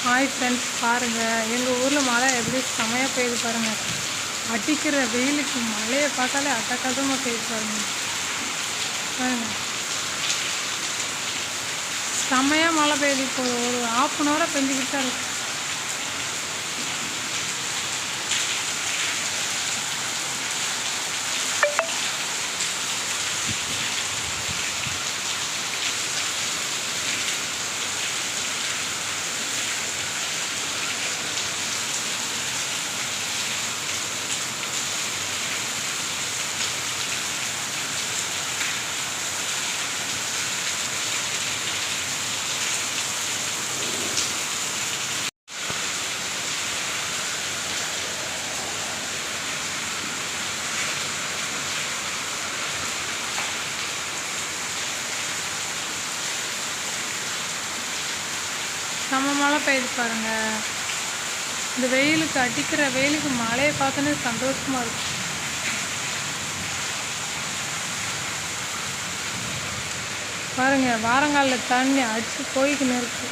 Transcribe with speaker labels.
Speaker 1: Hi friends, பாருங்கள் எங்கள் ஊரில் மழை எப்படி செமையாக பெய்யுது பாருங்கள். அடிக்கிற வெயிலுக்கு மழையை பார்த்தாலே அட்டகாசமாக பெய்யுது பாருங்கள். பாருங்கள், செமையாக மழை பெய்யுது. இப்போ ஒரு 1/2 பெஞ்சிக்கிட்டு தான் இருக்கு. செம்ம மழை பெய்யுது பாருங்கள். இந்த வெயிலுக்கு, அடிக்கிற வெயிலுக்கு மழையை பார்த்தோன்னே சந்தோஷமாக இருக்கும். பாருங்கள், வாரங்காலில் தண்ணி அடித்து போய்க்கின்னு இருக்குது.